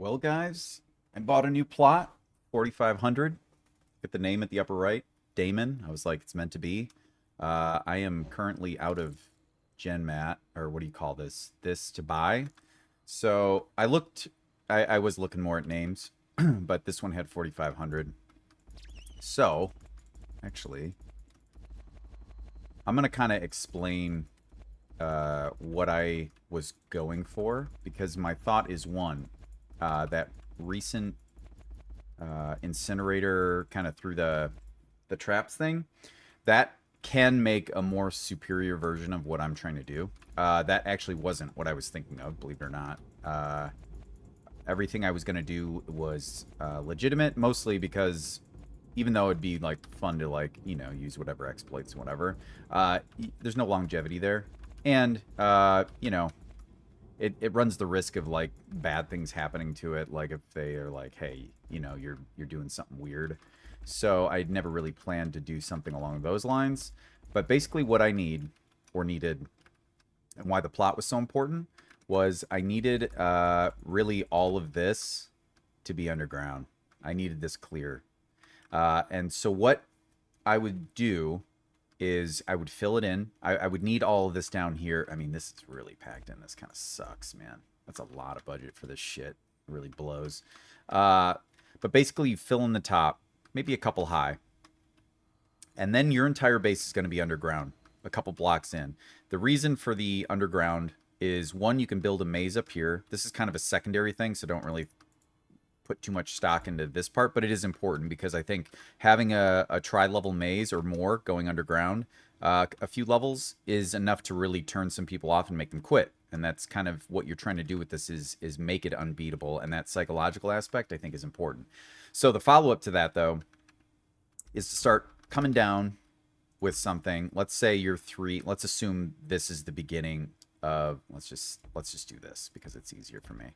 Well, guys, I bought a new plot, 4,500. Get the name at the upper right, Damon. I was like, it's meant to be. I am currently out of GenMat, or what do you call this? This to buy. So I was looking more at names, but this one had 4,500. So, actually, I'm going to kind of explain what I was going for because my thought is one, that recent incinerator kind of through the traps thing that can make a more superior version of what I'm trying to do. That actually wasn't what I was thinking of, believe it or not. Everything I was going to do was legitimate, mostly because even though it'd be like fun to like use whatever exploits and whatever, there's no longevity there, and it runs the risk of like bad things happening to it, like if they are like, hey, you're doing something weird. So I'd never really planned to do something along those lines. But basically what I needed and why the plot was so important was I needed really all of this to be underground. I needed this clear. And so what I would do is I would fill it in. I would need all of this down here. I mean, this is really packed in. This kind of sucks, man. That's a lot of budget for this shit. It really blows. But basically, you fill in the top, maybe a couple high. And then your entire base is going to be underground, a couple blocks in. The reason for the underground is, one, you can build a maze up here. This is kind of a secondary thing, so don't really put too much stock into this part, but it is important because I think having a tri-level maze or more going underground a few levels is enough to really turn some people off and make them quit. And that's kind of what you're trying to do with this is make it unbeatable. And that psychological aspect I think is important. So the follow-up to that, though, is to start coming down with something. Let's say you're three. Let's assume this is the beginning of. Let's just do this because it's easier for me.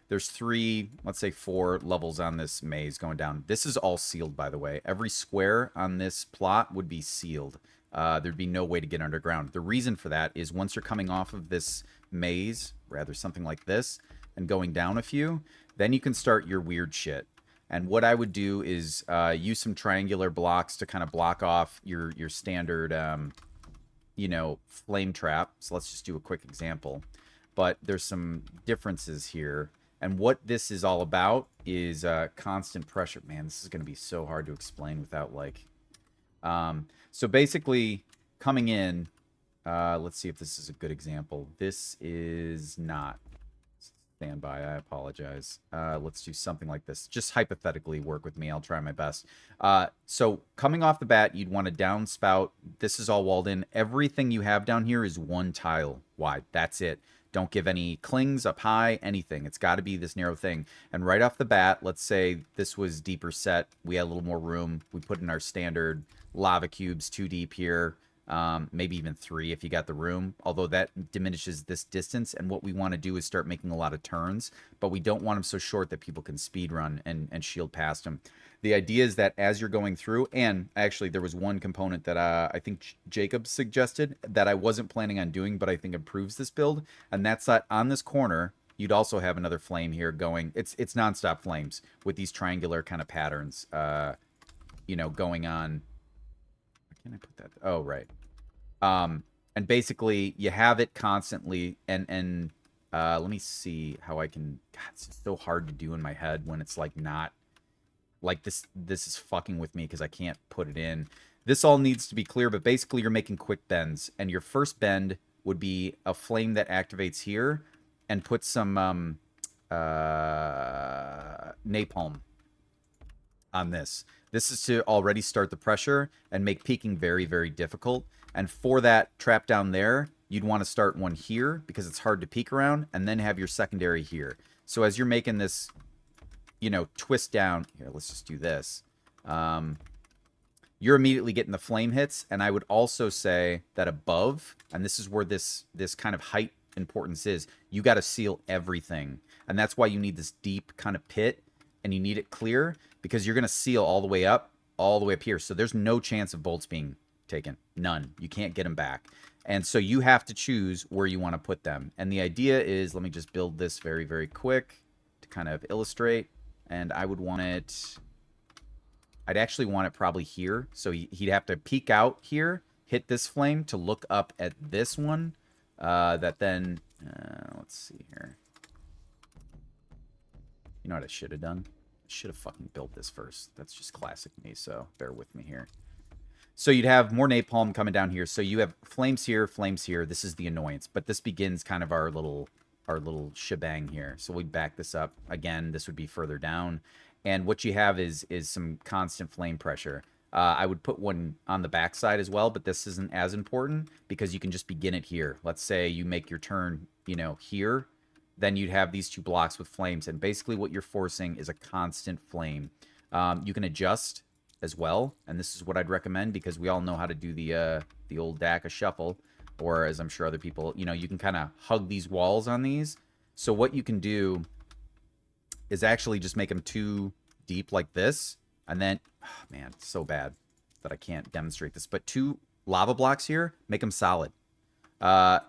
There's three, let's say four levels on this maze going down. This is all sealed, by the way. Every square on this plot would be sealed. There'd be no way to get underground. The reason for that is once you're coming off of this maze, rather something like this, and going down a few, then you can start your weird shit. And what I would do is use some triangular blocks to kind of block off your standard, flame trap. So let's just do a quick example. But there's some differences here. And what this is all about is constant pressure. Man, this is going to be so hard to explain without like. So basically, coming in, let's see if this is a good example. This is not. Stand by. I apologize. Let's do something like this. Just hypothetically, work with me. I'll try my best. So coming off the bat, you'd want a downspout. This is all walled in. Everything you have down here is one tile wide. That's it. Don't give any clings up high, anything. It's got to be this narrow thing. And right off the bat, let's say this was deeper set. We had a little more room. We put in our standard lava cubes 2 deep here. Maybe even 3 if you got the room, although that diminishes this distance. And what we want to do is start making a lot of turns, but we don't want them so short that people can speed run and shield past them. The idea is that as you're going through, and actually there was one component that I think Jacob suggested that I wasn't planning on doing, but I think improves this build, and that's that on this corner you'd also have another flame here going. It's nonstop flames with these triangular kind of patterns, going on. Where can I put that? Oh, right. And basically you have it constantly, and let me see how I can. God, it's so hard to do in my head when it's like not like this is fucking with me because I can't put it in. This all needs to be clear, but basically you're making quick bends, and your first bend would be a flame that activates here and puts some napalm on this. This is to already start the pressure and make peeking very, very difficult. And for that trap down there, you'd want to start one here because it's hard to peek around, and then have your secondary here. So as you're making this, twist down, here, let's just do this. You're immediately getting the flame hits, and I would also say that above, and this is where this kind of height importance is, you got to seal everything. And that's why you need this deep kind of pit, and you need it clear, because you're going to seal all the way up here. So there's no chance of bolts being taken. None. You can't get them back. And so you have to choose where you want to put them. And the idea is, let me just build this very, very quick to kind of illustrate. And I would want it... I'd actually want it probably here. So he'd have to peek out here, hit this flame to look up at this one. That then... let's see here. You know what I should have done? I should have fucking built this first. That's just classic me, so bear with me here. So you'd have more napalm coming down here. So you have flames here, flames here. This is the annoyance. But this begins kind of our little shebang here. So we back this up. Again, this would be further down. And what you have is some constant flame pressure. I would put one on the backside as well, but this isn't as important because you can just begin it here. Let's say you make your turn, you know, here. Then you'd have these two blocks with flames. And basically what you're forcing is a constant flame. You can adjust as well. And this is what I'd recommend because we all know how to do the old DACA shuffle. Or as I'm sure other people, you know, you can kind of hug these walls on these. So what you can do is actually just make them too deep like this. And then, oh man, it's so bad that I can't demonstrate this. But 2 lava blocks here, make them solid.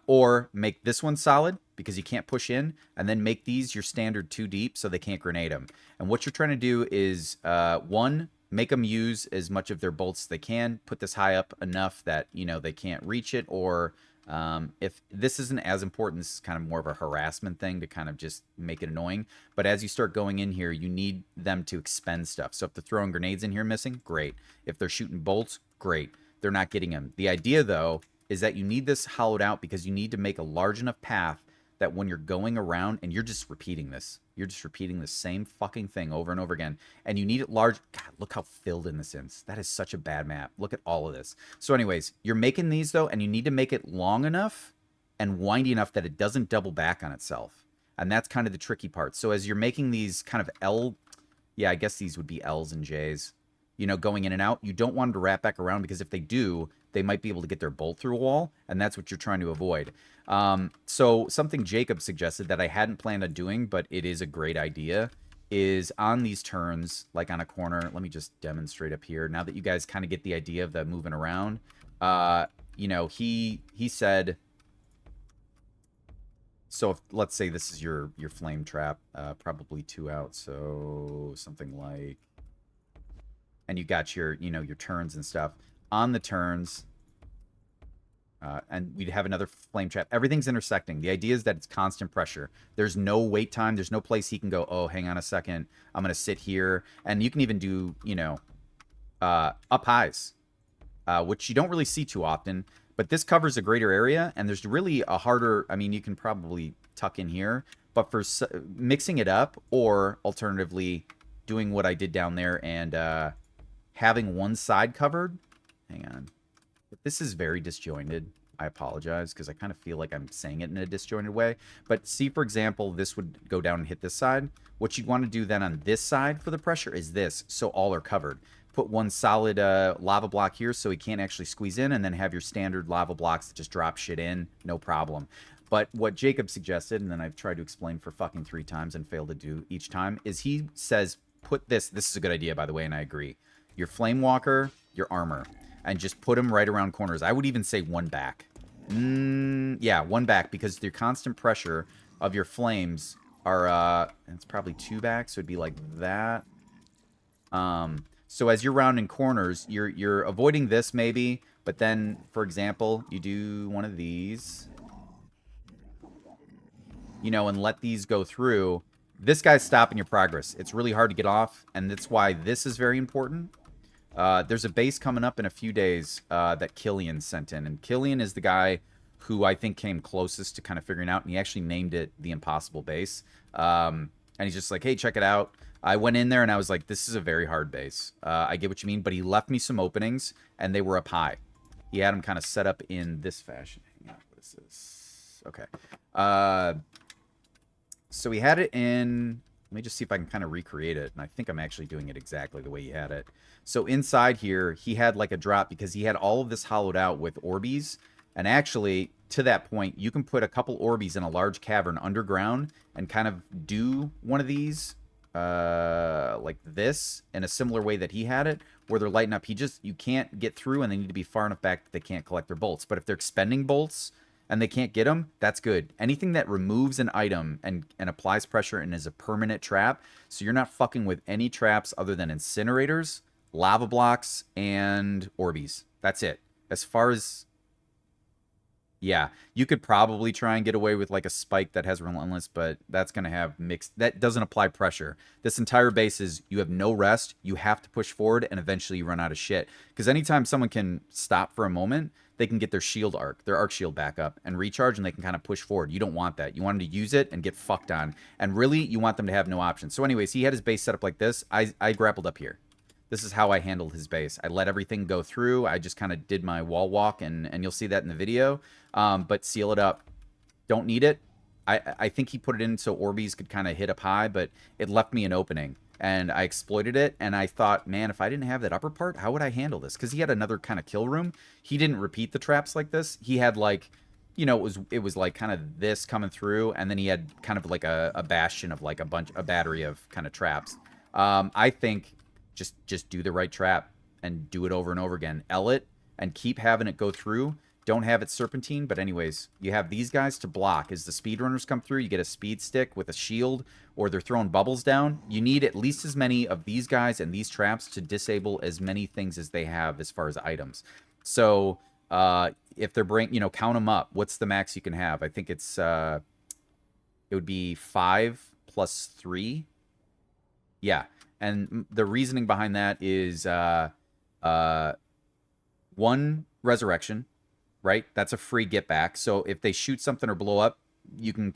Or make this one solid because you can't push in. And then make these your standard 2 deep so they can't grenade them. And what you're trying to do is, 1, make them use as much of their bolts as they can. Put this high up enough that, you know, they can't reach it. Or if this isn't as important, this is kind of more of a harassment thing to kind of just make it annoying. But as you start going in here, you need them to expend stuff. So if they're throwing grenades in here missing, great. If they're shooting bolts, great. They're not getting them. The idea, though, is that you need this hollowed out because you need to make a large enough path that when you're going around and you're just repeating this, you're just repeating the same fucking thing over and over again. And you need it large. God, look how filled in this is. That is such a bad map. Look at all of this. So anyways, you're making these though, and you need to make it long enough and windy enough that it doesn't double back on itself. And that's kind of the tricky part. So as you're making these kind of yeah, I guess these would be L's and J's, you know, going in and out, you don't want them to wrap back around because if they do, they might be able to get their bolt through a wall, and that's what you're trying to avoid. So something Jacob suggested that I hadn't planned on doing, but it is a great idea, is on these turns, like on a corner, let me just demonstrate up here. Now that you guys kind of get the idea of the moving around, you know, he said, so if, let's say this is your flame trap, probably 2 out, so something like, and you got your, you know, your turns and stuff. On the turns, and we'd have another flame trap. Everything's intersecting. The idea is that it's constant pressure. There's no wait time. There's no place he can go, oh, hang on a second. I'm going to sit here. And you can even do, you know, up highs, which you don't really see too often. But this covers a greater area, and there's really a harder... I mean, you can probably tuck in here. But for mixing it up, or alternatively doing what I did down there and having one side covered... Hang on. If this is very disjointed, I apologize because I kind of feel like I'm saying it in a disjointed way. But see, for example, this would go down and hit this side. What you'd want to do then on this side for the pressure is this, so all are covered. Put one solid lava block here so he can't actually squeeze in, and then have your standard lava blocks that just drop shit in, no problem. But what Jacob suggested, and then I've tried to explain for fucking 3 times and failed to do each time, is he says put this is a good idea, by the way, and I agree. Your Flame Walker, your armor. And just put them right around corners. I would even say 1 back. Yeah, 1 back, because the constant pressure of your flames are, it's probably 2 back, so it'd be like that. So as you're rounding corners, you're avoiding this maybe, but then, for example, you do one of these, you know, and let these go through. This guy's stopping your progress. It's really hard to get off, and that's why this is very important. There's a base coming up in a few days that Killian sent in. And Killian is the guy who I think came closest to kind of figuring out. And he actually named it the Impossible Base. And he's just like, hey, check it out. I went in there and I was like, this is a very hard base. I get what you mean. But he left me some openings and they were up high. He had them kind of set up in this fashion. Hang on, what is this? Okay. So he had it in... Let me just see if I can kind of recreate it. And I think I'm actually doing it exactly the way he had it. So inside here, he had like a drop because he had all of this hollowed out with Orbeez. And actually, to that point, you can put a couple Orbeez in a large cavern underground and kind of do one of these like this in a similar way that he had it, where they're lighting up. You can't get through and they need to be far enough back that they can't collect their bolts. But if they're expending bolts, and they can't get them, that's good. Anything that removes an item and applies pressure and is a permanent trap, so you're not fucking with any traps other than incinerators, lava blocks, and Orbeez. That's it. As far as yeah, you could probably try and get away with like a spike that has relentless, but that's going to have mixed. That doesn't apply pressure. This entire base is you have no rest. You have to push forward, and eventually you run out of shit. Because anytime someone can stop for a moment, they can get their arc shield back up and recharge, and they can kind of push forward. You don't want that. You want them to use it and get fucked on. And really, you want them to have no options. So, anyways, he had his base set up like this. I grappled up here. This is how I handled his base. I let everything go through. I just kind of did my wall walk, and you'll see that in the video. But seal it up. Don't need it. I think he put it in so Orbeez could kind of hit up high, but it left me an opening. And I exploited it, and I thought, man, if I didn't have that upper part, how would I handle this? Because he had another kind of kill room. He didn't repeat the traps like this. He had like, you know, it was like kind of this coming through, and then he had kind of like a bastion of like a battery of kind of traps. I think just do the right trap and do it over and over again. L it and keep having it go through. Don't have it serpentine, but anyways, you have these guys to block. As the speedrunners come through, you get a speed stick with a shield, or they're throwing bubbles down. You need at least as many of these guys and these traps to disable as many things as they have as far as items. So if they're count them up. What's the max you can have? I think it's it would be 5 plus 3. Yeah, and the reasoning behind that is 1 resurrection. Right? That's a free get back. So if they shoot something or blow up, you can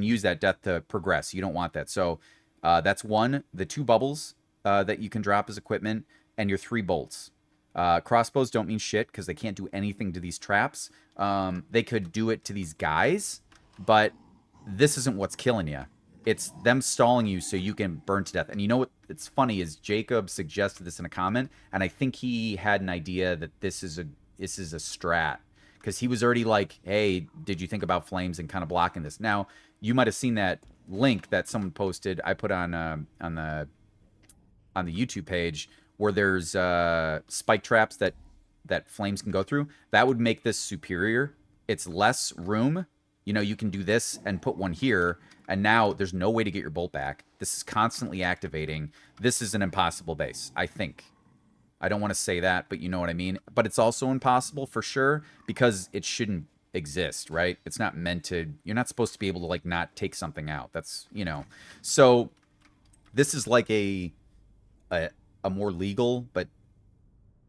use that death to progress. You don't want that. So that's 1. The 2 bubbles that you can drop as equipment, and your 3 bolts. Crossbows don't mean shit because they can't do anything to these traps. They could do it to these guys, but this isn't what's killing you. It's them stalling you so you can burn to death. And you know what? It's funny is Jacob suggested this in a comment, and I think he had an idea that this is a strat. Because he was already like, hey, did you think about flames and kind of blocking this? Now, you might have seen that link that someone posted. I put on the YouTube page where there's spike traps that flames can go through. That would make this superior. It's less room. You know, you can do this and put one here, and now there's no way to get your bolt back. This is constantly activating. This is an impossible base, I think. I don't want to say that, but you know what I mean. But it's also impossible for sure because it shouldn't exist, right? It's not meant to. You're not supposed to be able to like not take something out. That's, you know. So this is like a more legal but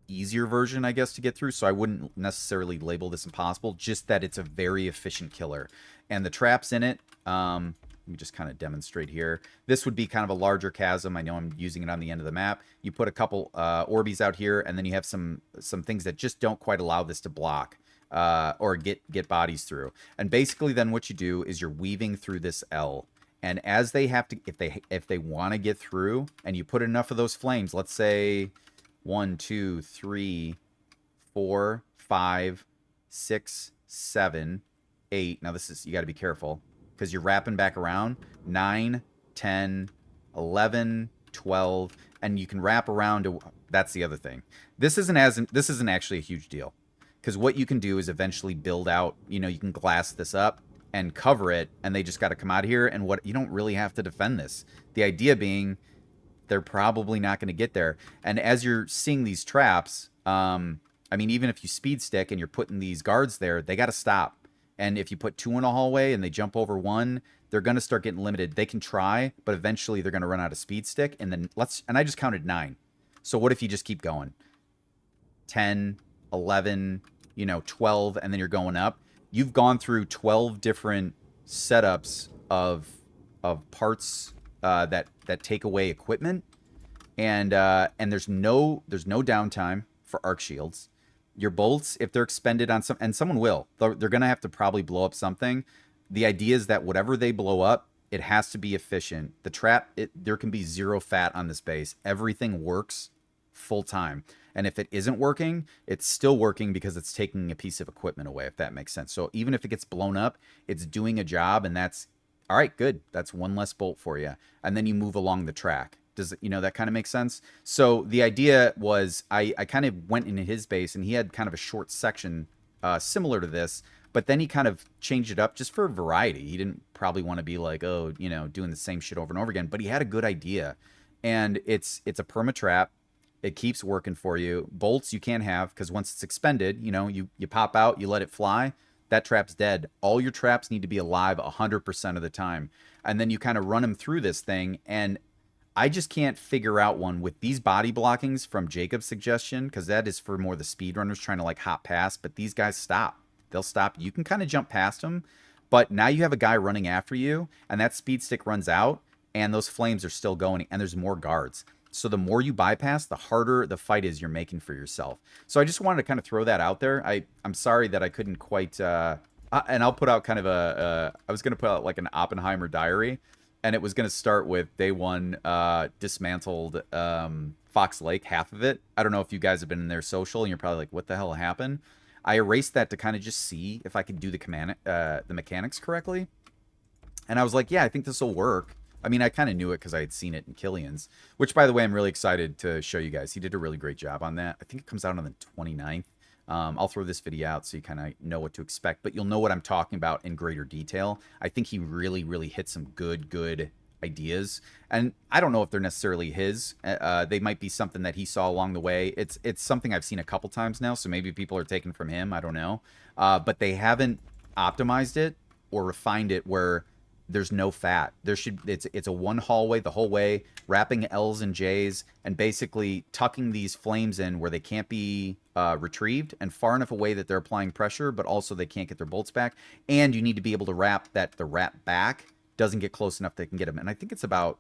easier version, I guess, to get through. So I wouldn't necessarily label this impossible, just that it's a very efficient killer. And the traps in it, let me just kind of demonstrate here. This would be kind of a larger chasm. I know I'm using it on the end of the map. You put a couple Orbeez out here, and then you have some things that just don't quite allow this to block or get bodies through. And basically then what you do is you're weaving through this L. And as they have to, if they want to get through, and you put enough of those flames, let's say 1, 2, 3, 4, 5, 6, 7, 8. Now this is, you got to be careful, because you're wrapping back around. 9, 10, 11, 12, and you can wrap around to, that's the other thing. This isn't actually a huge deal, because what you can do is eventually build out, you know, you can glass this up and cover it, and they just got to come out here, and you don't really have to defend this. The idea being they're probably not going to get there. And as you're seeing these traps, I mean, even if you speed stick and you're putting these guards there, they got to stop. And if you put 2 in a hallway and they jump over 1, they're going to start getting limited. They can try, but eventually they're going to run out of speed stick. And then and I just counted 9. So what if you just keep going? 10, 11, 12, and then you're going up. You've gone through 12 different setups of parts that take away equipment. And there's no downtime for arc shields. Your bolts, if they're expended on and someone will, they're going to have to probably blow up something. The idea is that whatever they blow up, it has to be efficient. The trap, there can be 0 fat on this base. Everything works full time. And if it isn't working, it's still working because it's taking a piece of equipment away, if that makes sense. So even if it gets blown up, it's doing a job, and that's, all right, good. That's 1 less bolt for you. And then you move along the track. Does that kind of make sense? So the idea was I kind of went into his base, and he had kind of a short section similar to this, But then he kind of changed it up just for variety. He didn't probably want to be like, oh, you know, doing the same shit over and over again. But he had a good idea, and it's a perma trap. It keeps working for you. Bolts you can't have because once it's expended, you know, you pop out, you let it fly. That trap's dead. All your traps need to be alive 100% of the time, and then you kind of run them through this thing. And I just can't figure out one with these body blockings from Jacob's suggestion, because that is for more the speedrunners trying to like hop past. But these guys stop. They'll stop. You can kind of jump past them, but now you have a guy running after you, and that speed stick runs out, and those flames are still going, and there's more guards. So the more you bypass, the harder the fight is you're making for yourself. So I just wanted to kind of throw that out there. I'm sorry that I couldn't quite. And I'll put out kind of I was gonna put out like an Oppenheimer diary, and it was going to start with day one, dismantled Fox Lake, half of it. I don't know if you guys have been in their social and you're probably like, what the hell happened? I erased that to kind of just see if I could do the mechanics correctly. And I was like, yeah, I think this will work. I mean, I kind of knew it because I had seen it in Killian's, which, by the way, I'm really excited to show you guys. He did a really great job on that. I think it comes out on the 29th. I'll throw this video out so you kind of know what to expect, but you'll know what I'm talking about in greater detail. I think he really, really hit some good ideas, and I don't know if they're necessarily his. They might be something that he saw along the way. It's something I've seen a couple times now, so maybe people are taken from him. I don't know, but they haven't optimized it or refined it where there's no fat. It's a one hallway the whole way, wrapping L's and J's, and basically tucking these flames in where they can't be retrieved and far enough away that they're applying pressure, but also they can't get their bolts back. And you need to be able to wrap that the wrap back doesn't get close enough they can get them. And I think it's about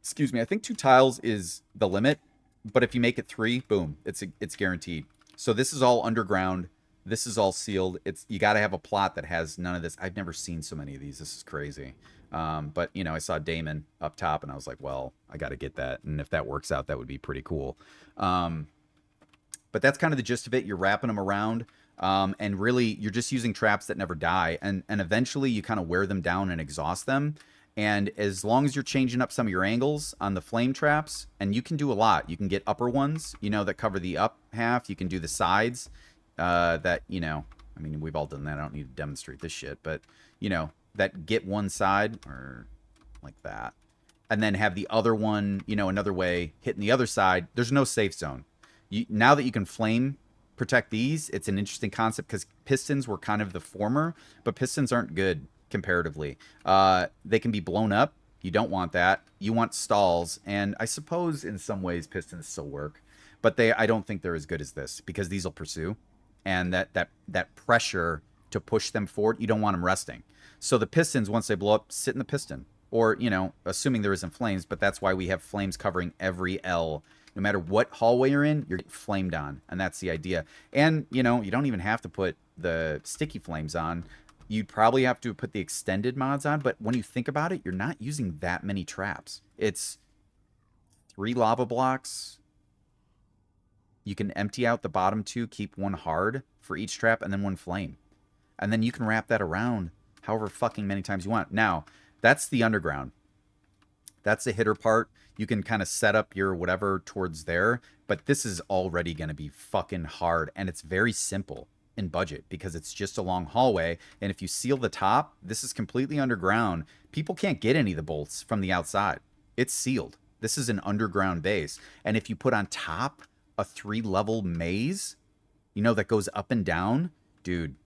excuse me, I think 2 tiles is the limit, but if you make it 3, boom, it's guaranteed. So this is all underground. This is all sealed. You got to have a plot that has none of this. I've never seen so many of these. This is crazy. But, you know, I saw Damon up top, and I was like, well, I got to get that. And if that works out, that would be pretty cool. But that's kind of the gist of it. You're wrapping them around, and really, you're just using traps that never die. And eventually, you kind of wear them down and exhaust them. And as long as you're changing up some of your angles on the flame traps, and you can do a lot. You can get upper ones, you know, that cover the up half. You can do the sides that, you know, I mean, we've all done that. I don't need to demonstrate this shit. But, you know, that get one side or like that. And then have the other one, you know, another way hitting the other side. There's no safe zone. Now that you can flame protect these, it's an interesting concept because pistons were kind of the former, but pistons aren't good comparatively. They can be blown up. You don't want that. You want stalls, and I suppose in some ways pistons still work, but I don't think they're as good as this because these will pursue, and that pressure to push them forward, you don't want them resting. So the pistons, once they blow up, sit in the piston, or, you know, assuming there isn't flames, but that's why we have flames covering every L. No matter what hallway you're in, you're getting flamed on, and that's the idea. And, you know, you don't even have to put the sticky flames on. You'd probably have to put the extended mods on, but when you think about it, you're not using that many traps. It's 3 lava blocks. You can empty out the bottom 2, keep 1 hard for each trap, and then 1 flame. And then you can wrap that around however fucking many times you want. Now, that's the underground. That's the hitter part. You can kind of set up your whatever towards there, but this is already going to be fucking hard, and it's very simple in budget because it's just a long hallway. And if you seal the top, this is completely underground. People can't get any of the bolts from the outside. It's sealed. This is an underground base. And if you put on top a 3-level maze, you know, that goes up and down, dude.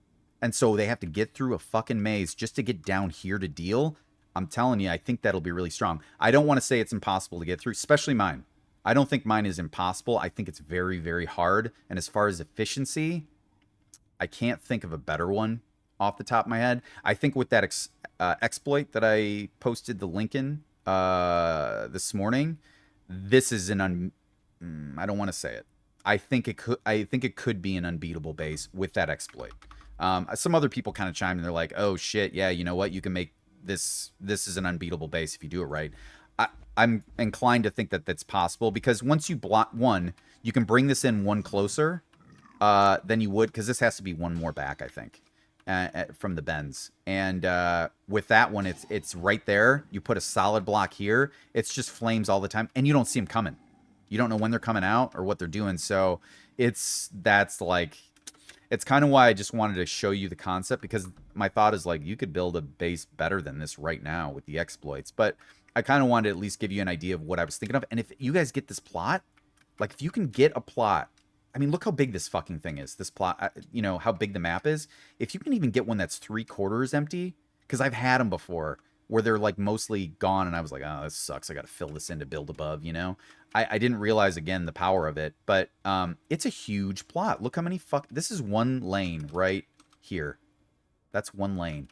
And so they have to get through a fucking maze just to get down here to deal. I'm telling you, I think that'll be really strong. I don't want to say it's impossible to get through, especially mine. I don't think mine is impossible. I think it's very, very hard. And as far as efficiency, I can't think of a better one off the top of my head. I think with that exploit that I posted the link in this morning, this is an I don't want to say it. I think it could be an unbeatable base with that exploit. Some other people kind of chime in. They're like, "Oh shit, yeah, you know what? You can make this is an unbeatable base if you do it right." I'm inclined to think that that's possible because once you block one, you can bring this in 1 closer than you would, because this has to be 1 more back, I think, from the bends. And with that one, it's right there. You put a solid block here. It's just flames all the time, and you don't see them coming. You don't know when they're coming out or what they're doing. So that's like, it's kind of why I just wanted to show you the concept, because my thought is like, you could build a base better than this right now with the exploits. But I kind of wanted to at least give you an idea of what I was thinking of. And if you guys get this plot, like if you can get a plot, I mean, look how big this fucking thing is. This plot, you know, how big the map is. If you can even get one that's 3/4 empty, because I've had them before where they're like mostly gone, and I was like, oh, this sucks. I got to fill this in to build above, you know? I didn't realize, again, the power of it, but it's a huge plot. Look how many this is one lane right here. That's one lane.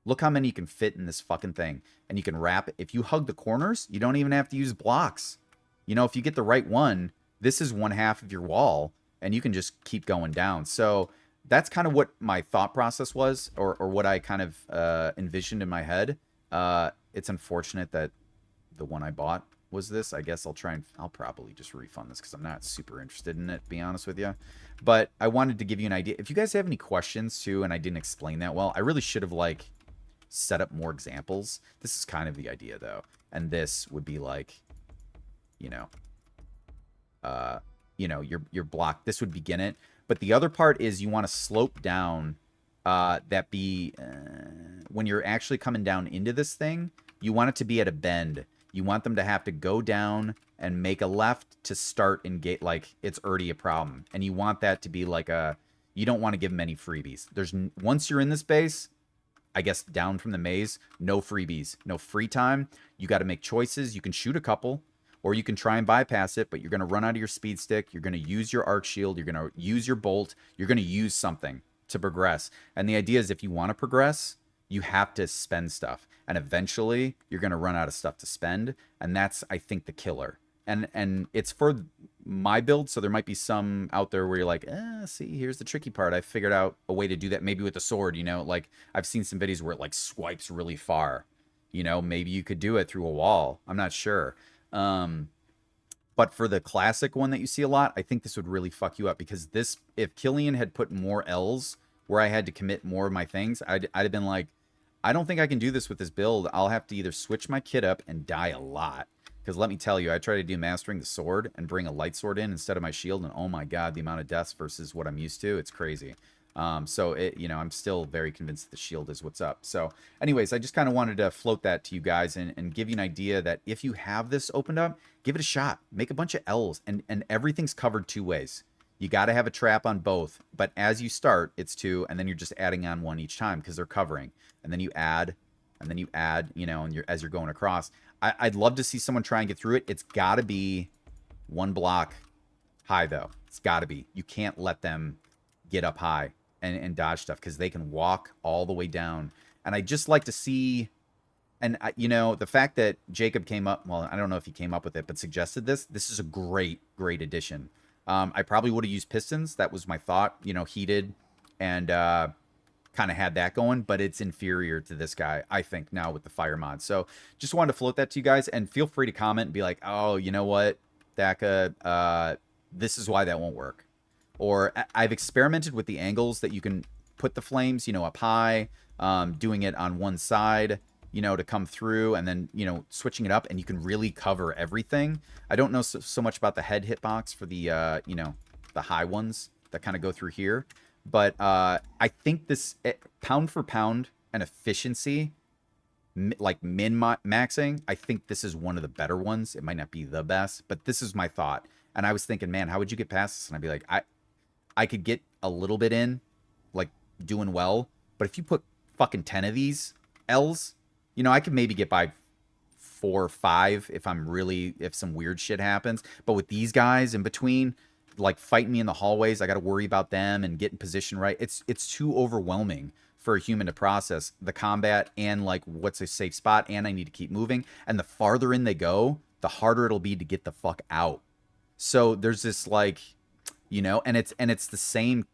Look how many you can fit in this fucking thing. And you can wrap it. If you hug the corners, you don't even have to use blocks. You know, if you get the right one, this is 1/2 of your wall, and you can just keep going down. So that's kind of what my thought process was, or what I kind of envisioned in my head. It's unfortunate that the one I bought was this. I guess I'll probably just refund this because I'm not super interested in it, to be honest with you. But I wanted to give you an idea. If you guys have any questions too, and I didn't explain that well, I really should have like set up more examples. This is kind of the idea though. And this would be like, you know, your block, this would begin it. But the other part is you want to slope down, when you're actually coming down into this thing, you want it to be at a bend. You want them to have to go down and make a left to start and gate, like it's already a problem. And you want that to be like you don't want to give them any freebies. Once you're in this base, I guess down from the maze, no freebies, no free time. You got to make choices. You can shoot a couple, or you can try and bypass it, but you're going to run out of your speed stick. You're going to use your arc shield. You're going to use your bolt. You're going to use something to progress. And the idea is if you want to progress, you have to spend stuff. And eventually you're going to run out of stuff to spend. And that's, I think, the killer. And it's for my build, so there might be some out there where you're like, see, here's the tricky part. I figured out a way to do that, maybe with the sword, you know? Like, I've seen some videos where it, like, swipes really far. You know, maybe you could do it through a wall. I'm not sure. But for the classic one that you see a lot, I think this would really fuck you up, because this, if Killian had put more L's where I had to commit more of my things, I'd have been like, I don't think I can do this with this build. I'll have to either switch my kit up and die a lot. Because let me tell you, I tried to do mastering the sword and bring a light sword in instead of my shield, and oh my god, the amount of deaths versus what I'm used to, it's crazy. So I'm still very convinced that the shield is what's up. So anyways, I just kind of wanted to float that to you guys and give you an idea that if you have this opened up, give it a shot. Make a bunch of L's, and everything's covered 2 ways. You got to have a trap on both, but as you start, it's 2, and then you're just adding on 1 each time because they're covering. And then you add, you know, and as you're going across. I'd love to see someone try and get through it. It's got to be 1 block high, though. It's got to be. You can't let them get up high and dodge stuff, because they can walk all the way down. And I just like to see, and you know, the fact that Jacob came up, well, I don't know if he came up with it, but suggested this is a great addition. I probably would have used pistons. That was my thought, you know, heated, and kind of had that going, but it's inferior to this guy, I think, now with the fire mod. So just wanted to float that to you guys, and feel free to comment and be like, oh, you know what, Daka, this is why that won't work. Or I've experimented with the angles that you can put the flames, you know, up high, doing it on one side, you know, to come through, and then, you know, switching it up, and you can really cover everything. I don't know so much about the head hitbox for the, you know, the high ones that kind of go through here. But I think this, pound for pound and efficiency, like min-maxing, I think this is one of the better ones. It might not be the best, but this is my thought. And I was thinking, man, how would you get past this? And I'd be like, I could get a little bit in, like, doing well. But if you put fucking 10 of these L's, you know, I could maybe get by 4 or 5 if some weird shit happens. But with these guys in between, like, fighting me in the hallways, I got to worry about them and getting position right. It's too overwhelming for a human to process the combat and, like, what's a safe spot, and I need to keep moving. And the farther in they go, the harder it'll be to get the fuck out. So there's this, like, you know, and it's the same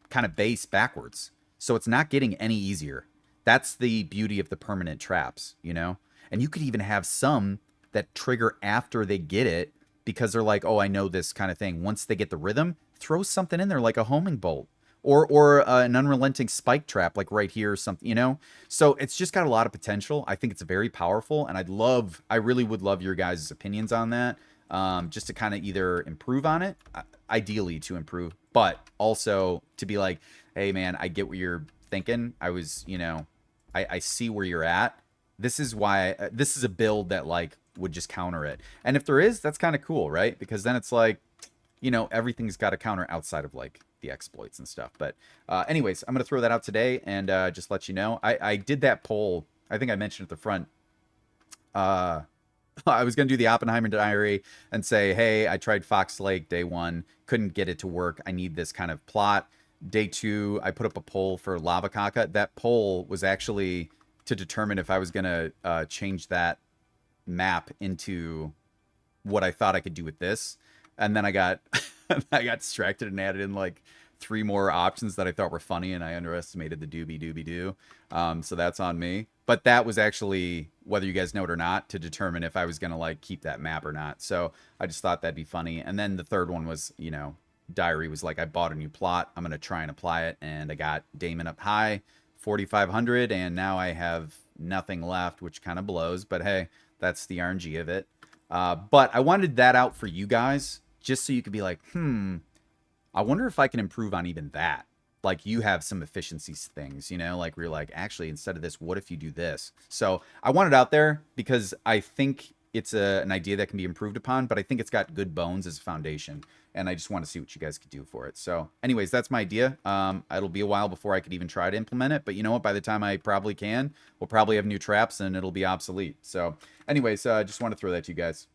kind of base backwards. So it's not getting any easier. That's the beauty of the permanent traps, you know? And you could even have some that trigger after they get it, because they're like, oh, I know this kind of thing. Once they get the rhythm, throw something in there like a homing bolt or an unrelenting spike trap, like right here or something, you know? So it's just got a lot of potential. I think it's very powerful, and I really would love your guys' opinions on that. just to kind of either improve on it, ideally to improve, but also to be like, hey man, I get what you're thinking. I was, I see where you're at. This is why this is a build that like would just counter it. And if there is, that's kind of cool, right? Because then it's like, everything's got a counter outside of like the exploits and stuff. But anyways, I'm gonna throw that out today and just let you know. I did that poll. I think I mentioned at the front. I was gonna do the Oppenheimer diary and say, hey, I tried Fox Lake day 1, couldn't get it to work. I need this kind of plot. Day 2, I put up a poll for Lava Kaka. That poll was actually to determine if I was gonna change that map into what I thought I could do with this. And then I got I got distracted and added in like 3 more options that I thought were funny, and I underestimated the doobie doo. So that's on me. But that was actually, whether you guys know it or not, to determine if I was gonna like keep that map or not. So I just thought that'd be funny. And then the third one was, diary was like, I bought a new plot. I'm gonna try and apply it, and I got Damon up high, 4,500, and now I have nothing left, which kind of blows. But hey, that's the RNG of it. But I wanted that out for you guys, just so you could be like, I wonder if I can improve on even that. Like, you have some efficiency things, like where you're like, actually, instead of this, what if you do this? So I want it out there because I think it's an idea that can be improved upon, but I think it's got good bones as a foundation. And I just want to see what you guys could do for it. So anyways, that's my idea. It'll be a while before I could even try to implement it. But you know what? By the time I probably can, we'll probably have new traps and it'll be obsolete. So anyways, just want to throw that to you guys.